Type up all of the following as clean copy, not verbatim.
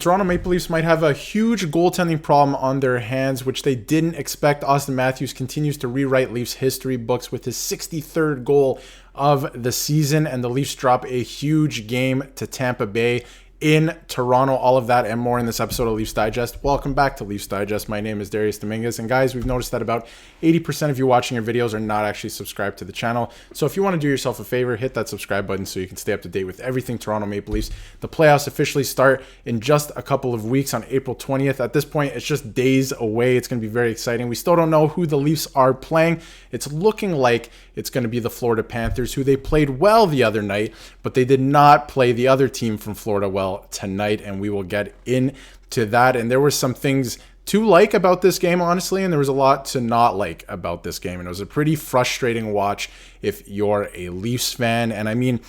Toronto Maple Leafs might have a huge goaltending problem on their hands, which they didn't expect. Auston Matthews continues to rewrite Leafs history books with his 63rd goal of the season, and the Leafs drop a huge game to Tampa Bay in Toronto. All of that and more in this episode of Leafs Digest. Welcome back to Leafs Digest. My name is Darius Domingues, and guys, we've noticed that about 80% of you watching your videos are not actually subscribed to the channel. So if you want to do yourself a favor, hit that subscribe button so you can stay up to date with everything Toronto Maple Leafs. The playoffs officially start in just a couple of weeks on April 20th. At this point, it's just days away. It's going to be very exciting. We still don't know who the Leafs are playing. It's looking like it's going to be the Florida Panthers, who they played well the other night, but they did not play the other team from Florida well tonight, and we will get into that. And there were some things to like about this game, honestly, and there was a lot to not like about this game, and it was a pretty frustrating watch if you're a Leafs fan. And I mean,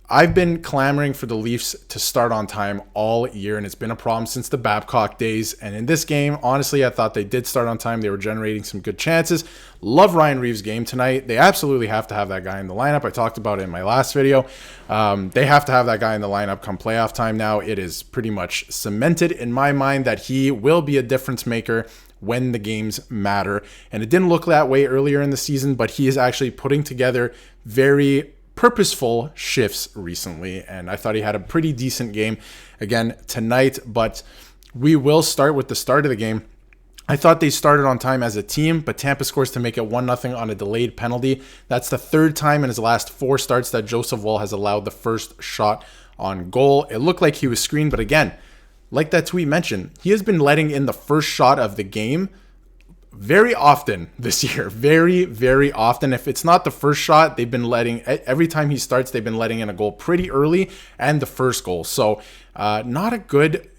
I've been clamoring for the Leafs to start on time all year, and it's been a problem since the Babcock days. And in this game, honestly, I thought they did start on time. They were generating some good chances. Love Ryan Reaves' game tonight. They absolutely have to have that guy in the lineup. I talked about it in my last video. They have to have that guy in the lineup come playoff time now. It is pretty much cemented in my mind that he will be a difference maker when the games matter. And it didn't look that way earlier in the season, but he is actually putting together very purposeful shifts recently, and I thought he had a pretty decent game again tonight. But we will start with the start of the game. I thought they started on time as a team, but Tampa scores to make it 1-0 on a delayed penalty. That's the third time in his last 4 starts that Joseph Woll has allowed the first shot on goal. It looked like he was screened, but again, like that tweet mentioned, he has been letting in the first shot of the game very often this year. Very, very often. If it's not the first shot, they've been letting, every time he starts, they've been letting in a goal pretty early, and the first goal. So not a good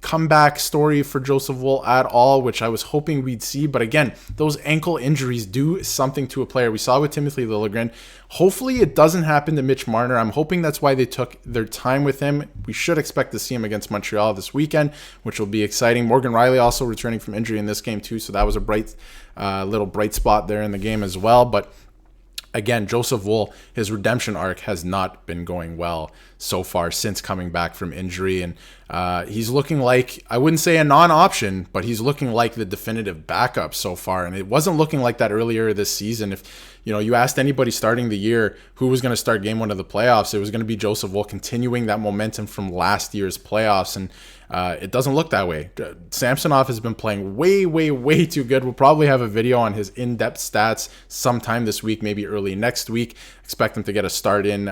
comeback story for Joseph Woll at all, which I was hoping we'd see. But again, those ankle injuries do something to a player. We saw with Timothy Liljegren. Hopefully it doesn't happen to Mitch Marner. I'm hoping that's why they took their time with him. We should expect to see him against Montreal this weekend, which will be exciting. Morgan Riley also returning from injury in this game too, so that was a bright little bright spot there in the game as well. But again, Joseph Woll, his redemption arc has not been going well so far since coming back from injury. And he's looking like, I wouldn't say a non-option, but he's looking like the definitive backup so far. And it wasn't looking like that earlier this season. If you asked anybody starting the year who was going to start game 1 of the playoffs, it was going to be Joseph Woll, continuing that momentum from last year's playoffs. And it doesn't look that way. Samsonov has been playing way, way, way too good. We'll probably have a video on his in-depth stats sometime this week, maybe early next week. Expect him to get a start in,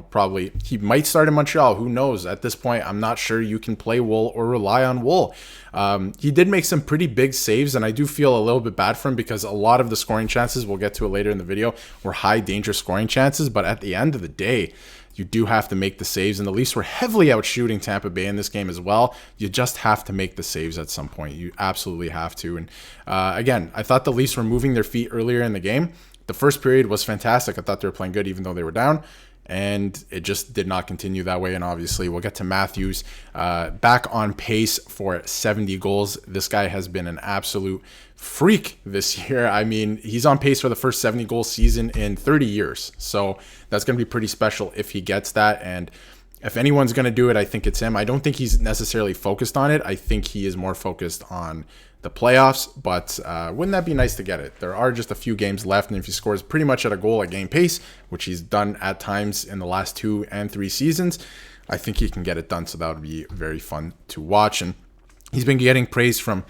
probably he might start in Montreal. Who knows? At this point, I'm not sure you can play Woll or rely on Woll. He did make some pretty big saves, and I do feel a little bit bad for him because a lot of the scoring chances, we'll get to it later in the video, were high danger scoring chances. But at the end of the day, you do have to make the saves, and the Leafs were heavily out shooting Tampa Bay in this game as well. You just have to make the saves at some point. You absolutely have to. And again, I thought the Leafs were moving their feet earlier in the game. The first period was fantastic. I thought they were playing good even though they were down, and it just did not continue that way. And obviously we'll get to Matthews back on pace for 70 goals. This guy has been an absolute freak this year. I mean, he's on pace for the first 70 goal season in 30 years. So that's going to be pretty special if he gets that. And if anyone's going to do it, I think it's him. I don't think he's necessarily focused on it. I think he is more focused on the playoffs, but wouldn't that be nice to get it? There are just a few games left, and if he scores pretty much at a goal a game pace, which he's done at times in the last 2 and 3 seasons, I think he can get it done. So that would be very fun to watch. And he's been getting praise from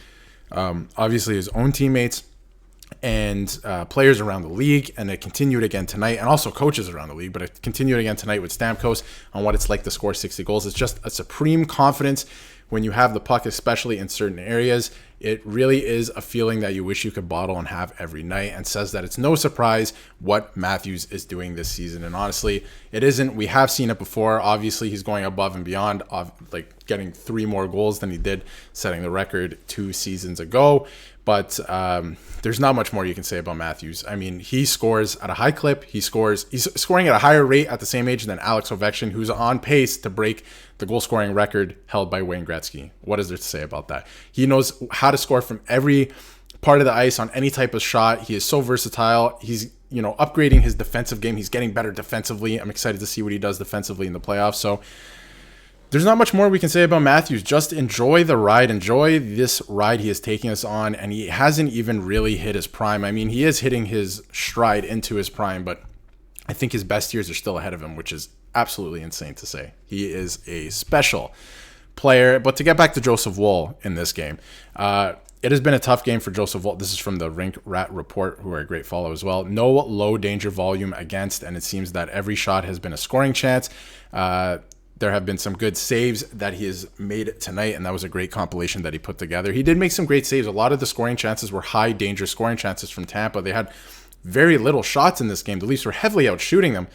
obviously his own teammates and players around the league, and it continued again tonight, and also coaches around the league, but it continued again tonight with Stamkos on what it's like to score 60 goals. It's just a supreme confidence when you have the puck, especially in certain areas. It really is a feeling that you wish you could bottle and have every night, and says that it's no surprise what Matthews is doing this season. And honestly, it isn't. We have seen it before. Obviously, he's going above and beyond, like getting 3 more goals than he did setting the record 2 seasons ago. But there's not much more you can say about Matthews. I mean, he scores at a high clip. He's scoring at a higher rate at the same age than Alex Ovechkin, who's on pace to break the goal-scoring record held by Wayne Gretzky. What is there to say about that? He knows how to score from every part of the ice on any type of shot. He is so versatile. He's upgrading his defensive game. He's getting better defensively. I'm excited to see what he does defensively in the playoffs. So there's not much more we can say about Matthews. Just enjoy the ride. Enjoy this ride he is taking us on. And he hasn't even really hit his prime. I mean, he is hitting his stride into his prime, but I think his best years are still ahead of him, which is absolutely insane to say. He is a special player. But to get back to Joseph Woll in this game, it has been a tough game for Joseph Woll. This is from the Rink Rat Report, who are a great follow as well. No low danger volume against, and it seems that every shot has been a scoring chance. There have been some good saves that he has made tonight, and that was a great compilation that he put together. He did make some great saves. A lot of the scoring chances were high danger scoring chances from Tampa. They had very little shots in this game. The Leafs were heavily out shooting them,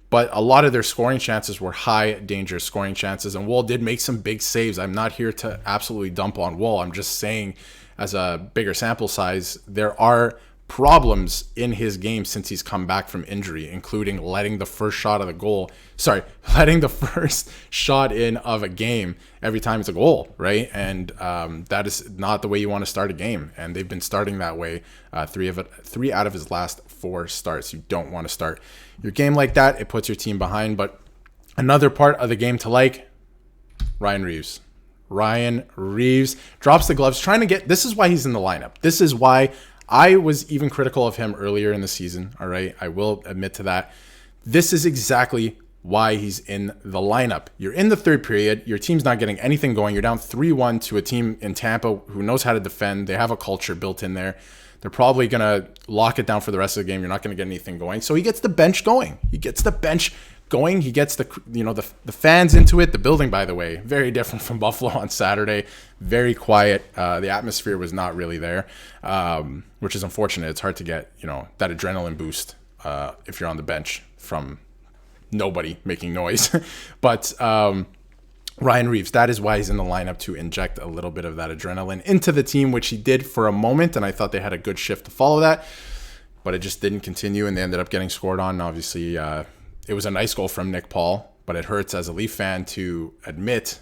but a lot of their scoring chances were high danger scoring chances, and Woll did make some big saves. I'm not here to absolutely dump on Woll. I'm just saying, as a bigger sample size, there are problems in his game since he's come back from injury, including letting the first shot in of a game every time it's a goal, right? And that is not the way you want to start a game. And they've been starting that way 3 out of his last 4 starts. You don't want to start your game like that. It puts your team behind. But another part of the game to like, Ryan Reaves. Ryan Reaves drops the gloves, trying to get... This is why he's in the lineup. This is why I was even critical of him earlier in the season, all right? I will admit to that. This is exactly why he's in the lineup. You're in the third period. Your team's not getting anything going. You're down 3-1 to a team in Tampa who knows how to defend. They have a culture built in there. They're probably going to lock it down for the rest of the game. You're not going to get anything going. So he gets the bench going. He gets the fans into it. The building, by the way, very different from Buffalo on Saturday. Very quiet. The atmosphere was not really there, which is unfortunate. It's hard to get, that adrenaline boost if you're on the bench from nobody making noise. But Ryan Reaves, that is why he's in the lineup, to inject a little bit of that adrenaline into the team, which he did for a moment, and I thought they had a good shift to follow that, but it just didn't continue, and they ended up getting scored on. And obviously, it was a nice goal from Nick Paul, but it hurts as a Leaf fan to admit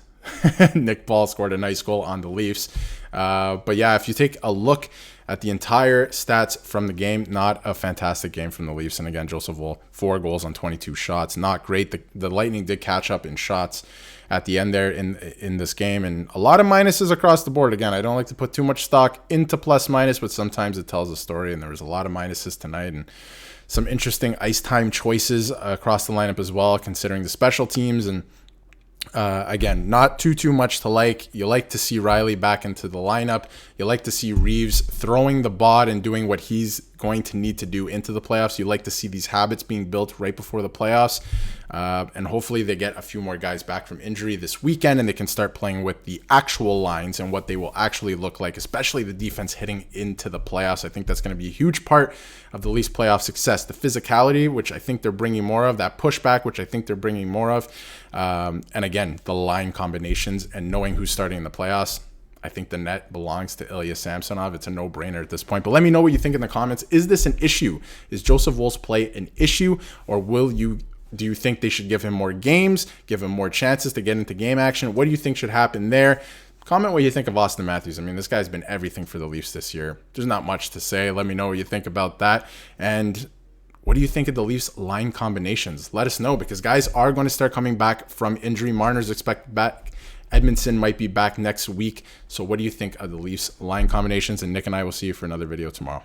Nick Paul scored a nice goal on the Leafs. But yeah, if you take a look at the entire stats from the game, not a fantastic game from the Leafs. And again, Joseph Woll, 4 goals on 22 shots. Not great. The Lightning did catch up in shots at the end there in this game. And a lot of minuses across the board. Again, I don't like to put too much stock into plus minus, but sometimes it tells a story. And there was a lot of minuses tonight. And some interesting ice time choices across the lineup as well, considering the special teams. And again, not too much to like. You like to see Riley back into the lineup. You like to see Reaves throwing the bod and doing what he's going to need to do into the playoffs. You like to see these habits being built right before the playoffs. And hopefully they get a few more guys back from injury this weekend, and they can start playing with the actual lines and what they will actually look like, especially the defense hitting into the playoffs. I think that's going to be a huge part of the Leafs playoff success. The physicality, which I think they're bringing more of, that pushback, which I think they're bringing more of. And again, the line combinations and knowing who's starting in the playoffs. I think the net belongs to Ilya Samsonov. It's a no-brainer at this point. But let me know what you think in the comments. Is this an issue? Is Joseph Woll's play an issue? Or do you think they should give him more games, give him more chances to get into game action? What do you think should happen there? Comment what you think of Auston Matthews. I mean, this guy's been everything for the Leafs this year. There's not much to say. Let me know what you think about that. And what do you think of the Leafs line combinations? Let us know, because guys are going to start coming back from injury. Marner's expected back. Edmondson might be back next week. So what do you think of the Leafs line combinations? And Nick and I will see you for another video tomorrow.